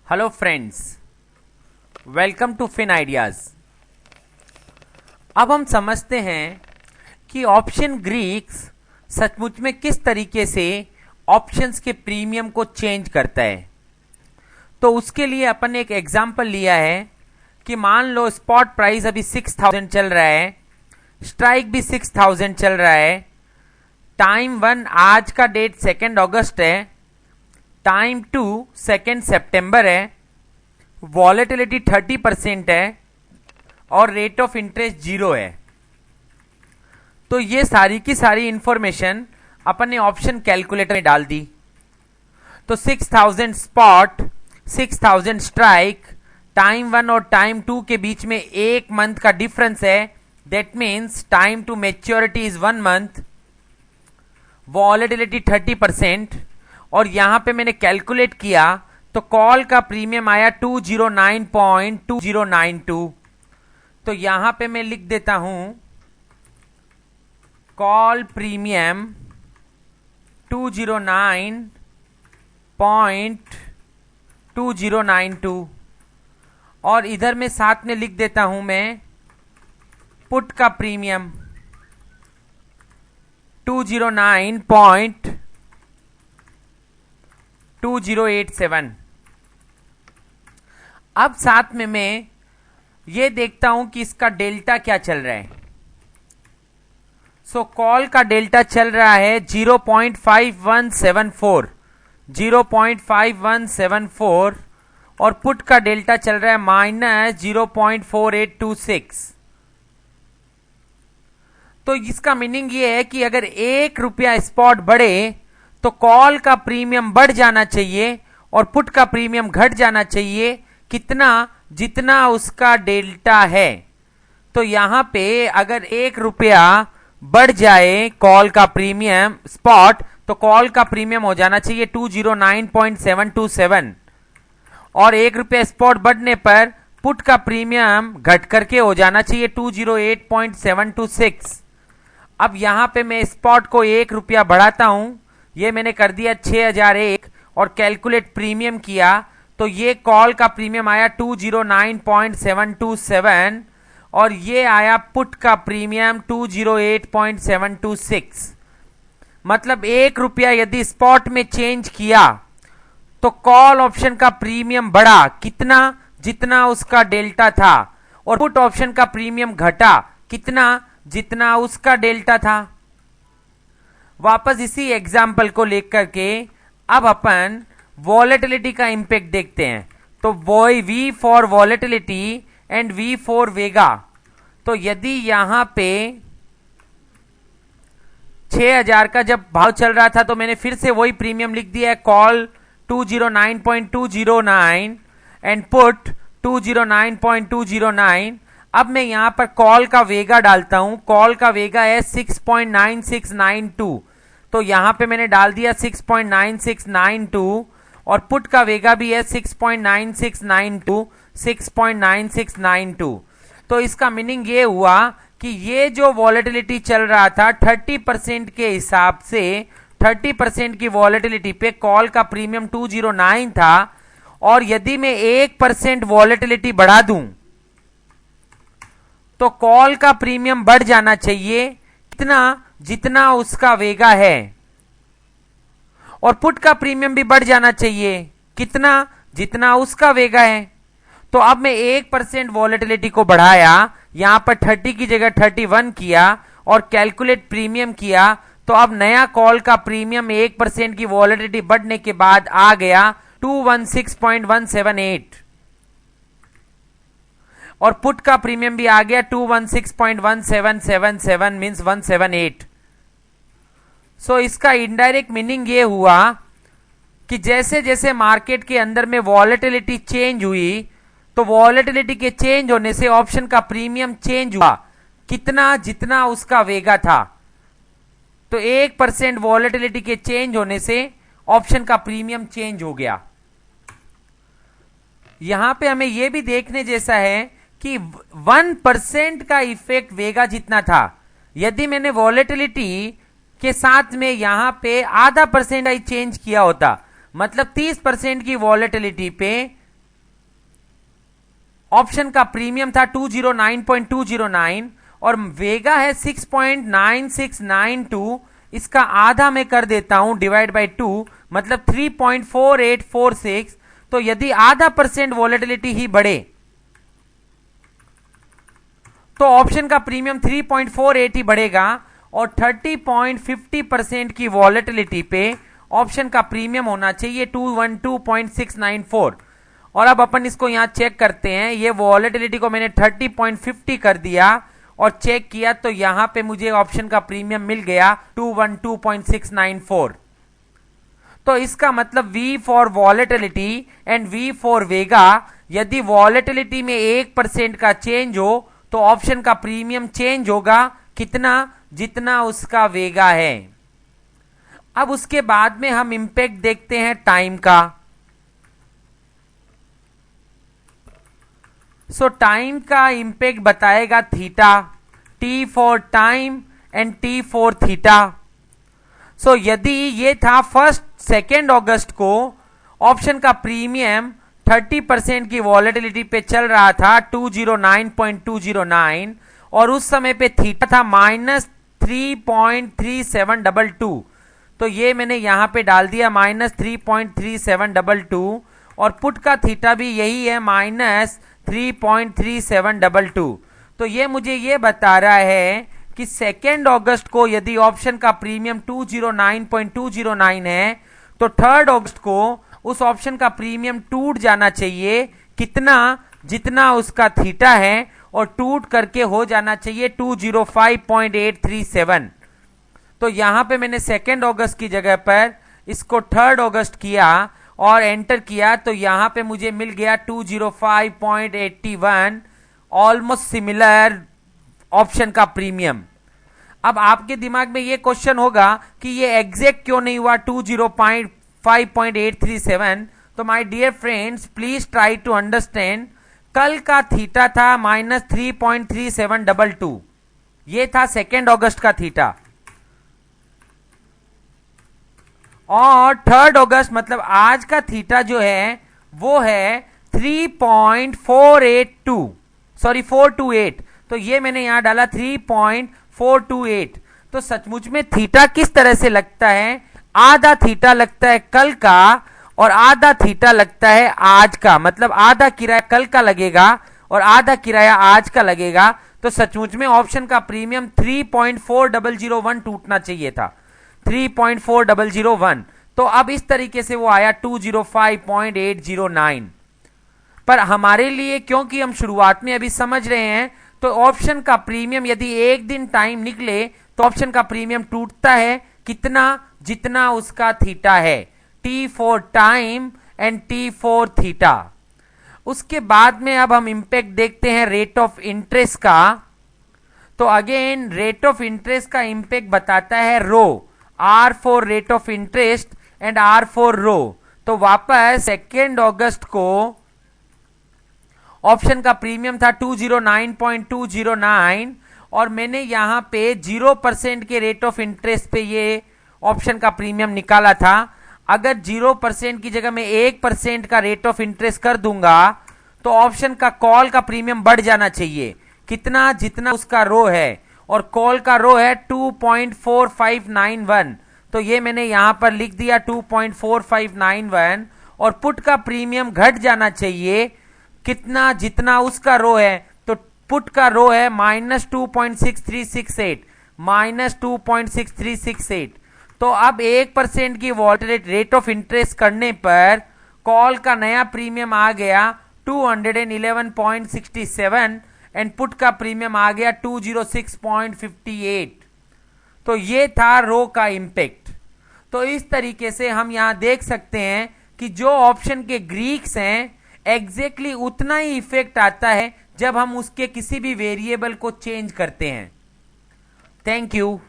Hello friends, welcome to Fin Ideas. अब हम समझते हैं कि ऑप्शन ग्रीक्स सचमुच में किस तरीके से ऑप्शंस के प्रीमियम को चेंज करता है। तो उसके लिए अपन ने एक एग्जांपल लिया है कि मान लो स्पॉट प्राइस अभी 6000 चल रहा है, स्ट्राइक भी 6000 चल रहा है, टाइम 1 आज का डेट 2 अगस्त है, टाइम 2 2 सितंबर है, वॉलेटिलिटी 30% है और रेट ऑफ इंटरेस्ट 0 है। तो ये सारी की सारी इंफॉर्मेशन अपन ने ऑप्शन कैलकुलेटर में डाल दी। तो 6000 स्पॉट, 6000 स्ट्राइक, टाइम 1 और टाइम 2 के बीच में 1 मंथ का डिफरेंस है। That means time to maturity is 1 month, volatility 30%। और यहां पे मैंने कैलकुलेट किया तो कॉल का प्रीमियम आया 209.2092। तो यहां पे मैं लिख देता हूं कॉल प्रीमियम 209.2092 और इधर में साथ में लिख देता हूं मैं पुट का प्रीमियम 209.2087। अब साथ में मैं ये देखता हूं कि इसका डेल्टा क्या चल रहा है। सो कॉल का डेल्टा चल रहा है 0.5174, 0.5174 और पुट का डेल्टा चल रहा है -0.4826। तो इसका मीनिंग ये है कि अगर 1 रुपया स्पॉट बढ़े तो कॉल का प्रीमियम बढ़ जाना चाहिए और पुट का प्रीमियम घट जाना चाहिए, कितना, जितना उसका डेल्टा है। तो यहां पे अगर 1 रुपया बढ़ जाए कॉल का प्रीमियम स्पॉट, तो कॉल का प्रीमियम हो जाना चाहिए 209.727 और 1 रुपया स्पॉट बढ़ने पर पुट का प्रीमियम घट करके हो जाना चाहिए 208.726। अब यहां पे मैं स्पॉट को 1 रुपया बढ़ाता हूं, ये मैंने कर दिया 6001 और कैलकुलेट प्रीमियम किया तो ये कॉल का प्रीमियम आया 209.727 और ये आया पुट का प्रीमियम 208.726। मतलब 1 रुपया यदि स्पॉट में चेंज किया तो कॉल ऑप्शन का प्रीमियम बढ़ा, कितना, जितना उसका डेल्टा था, और पुट ऑप्शन का प्रीमियम घटा, कितना, जितना उसका डेल्टा था। वापस इसी एग्जाम्पल को लेकर के अब अपन वॉलेटिलिटी का इंपैक्ट देखते हैं। तो V for volatility and V for vega. तो यदि यहां पे 6000 का जब भाव चल रहा था तो मैंने फिर से वही प्रीमियम लिख दिया है, कॉल 209.209 एंड पुट 209.209। अब मैं यहां पर कॉल का वेगा डालता हूं। कॉल का वेगा है 6.9692, तो यहां पे मैंने डाल दिया 6.9692 और पुट का वेगा भी है 6.9692, 6.9692। तो इसका मीनिंग ये हुआ कि ये जो वॉलेटिलिटी चल रहा था 30% के हिसाब से, 30% की वॉलेटिलिटी पे कॉल का प्रीमियम 209 था और यदि मैं 1% वॉलेटिलिटी बढ़ा दूं तो कॉल का प्रीमियम बढ़ जाना चाहिए, कितना, जितना उसका वेगा है, और पुट का प्रीमियम भी बढ़ जाना चाहिए, कितना, जितना उसका वेगा है। तो अब मैं 1% वॉलेटिलिटी को बढ़ाया, यहां पर 30 की जगह 31 किया और कैलकुलेट प्रीमियम किया तो अब नया कॉल का प्रीमियम 1% की वॉलेटिलिटी बढ़ने के बाद आ गया 216.178 और पुट का प्रीमियम भी आ गया 216.1777 मींस 178। सो इसका इनडायरेक्ट मीनिंग ये हुआ कि जैसे जैसे मार्केट के अंदर में वॉलेटिलिटी चेंज हुई तो वॉलेटिलिटी के चेंज होने से ऑप्शन का प्रीमियम चेंज हुआ, कितना, जितना उसका वेगा था। तो 1% वॉलेटिलिटी के चेंज होने से ऑप्शन का प्रीमियम चेंज हो गया। यहां पे हमें यह भी देखने जैसा है कि 1% का इफेक्ट वेगा जितना था, यदि मैंने वॉलेटिलिटी के साथ में यहां पे 0.5% चेंज किया होता, मतलब 30% की वॉलेटिलिटी पे ऑप्शन का प्रीमियम था 209.209 और वेगा है 6.9692, इसका आधा मैं कर देता हूं डिवाइड बाय 2, मतलब 3.4846। तो यदि आधा % वॉलेटिलिटी ही बढ़े तो ऑप्शन का प्रीमियम 3.48 ही बढ़ेगा और 30.50% की वॉलेटिलिटी पे ऑप्शन का प्रीमियम होना चाहिए 212.694। और अब अपन इसको यहां चेक करते हैं। ये वॉलेटिलिटी को मैंने 30.50 कर दिया और चेक किया तो यहां पे मुझे ऑप्शन का प्रीमियम मिल गया 212.694। तो इसका मतलब V for volatility and V for vega, यदि वॉलेटिलिटी में 1% का चेंज हो तो ऑप्शन का प्रीमियम चेंज होगा कितना, जितना उसका वेगा है। अब उसके बाद में हम इंपैक्ट देखते हैं टाइम का। सो टाइम का इंपैक्ट बताएगा theta, T for time and T for theta. So यदि ये था 2 अगस्त को ऑप्शन का प्रीमियम 30% की वॉलेटिलिटी पे चल रहा था 209.209 और उस समय पे थीटा था -3.3722। तो ये मैंने यहां पे डाल दिया -3.3722 और पुट का थीटा भी यही है -3.3722। तो ये मुझे ये बता रहा है कि 2 अगस्त को यदि ऑप्शन का प्रीमियम 209.209 है तो 3 अगस्त को उस ऑप्शन का प्रीमियम टूट जाना चाहिए कितना, जितना उसका थीटा है और टूट करके हो जाना चाहिए 205.837। तो यहां पे मैंने 2 अगस्त की जगह पर इसको 3 अगस्त किया और एंटर किया तो यहां पे मुझे मिल गया 205.81, ऑलमोस्ट सिमिलर ऑप्शन का प्रीमियम। अब आपके दिमाग में ये क्वेश्चन होगा कि ये एग्जैक्ट क्यों नहीं हुआ 205.837। तो my dear friends please try to understand. कल का थीटा था -3.3722, ये था 2 अगस्त का थीटा, और 3 अगस्त मतलब आज का थीटा जो है वो है 428। तो ये मैंने यहां डाला 3.428। तो सचमुच में थीटा किस तरह से लगता है, आधा थीटा लगता है कल का और आधा थीटा लगता है आज का, मतलब आधा किराया कल का लगेगा और आधा किराया आज का लगेगा। तो सचमुच में ऑप्शन का प्रीमियम 3.4001 टूटना चाहिए था, 3.4001। तो अब इस तरीके से वो आया 205.809। पर हमारे लिए, क्योंकि हम शुरुआत में अभी समझ रहे हैं, तो ऑप्शन का प्रीमियम यदि एक दिन टाइम निकले तो ऑप्शन का प्रीमियम टूटता है कितना, जितना उसका थीटा है, T for time and T for theta. उसके बाद में अब हम इंपैक्ट देखते हैं रेट ऑफ इंटरेस्ट का। तो अगेन रेट ऑफ इंटरेस्ट का इंपैक्ट बताता है rho, R for rate of interest and R for rho. तो वापस 2 अगस्त को ऑप्शन का प्रीमियम था 209.209 और मैंने यहां पे 0% के रेट ऑफ इंटरेस्ट पे ये ऑप्शन का प्रीमियम निकाला था। अगर 0% की जगह में 1% का रेट ऑफ इंटरेस्ट कर दूंगा तो ऑप्शन का कॉल का प्रीमियम बढ़ जाना चाहिए कितना, जितना उसका रो है, और कॉल का रो है 2.4591। तो ये मैंने यहां पर लिख दिया 2.4591 और पुट का प्रीमियम घट जाना चाहिए कितना, जितना उसका रो है। तो पुट का रो है -2.6368, -2.6368। तो अब 1% की वॉलेट रेट ऑफ इंटरेस्ट करने पर कॉल का नया प्रीमियम आ गया 211.67 एंड पुट का प्रीमियम आ गया 206.58। तो ये था रो का इंपैक्ट। तो इस तरीके से हम यहां देख सकते हैं कि जो ऑप्शन के ग्रीक्स हैं एग्जैक्टली उतना ही इफेक्ट आता है जब हम उसके किसी भी वेरिएबल को चेंज करते हैं। Thank you.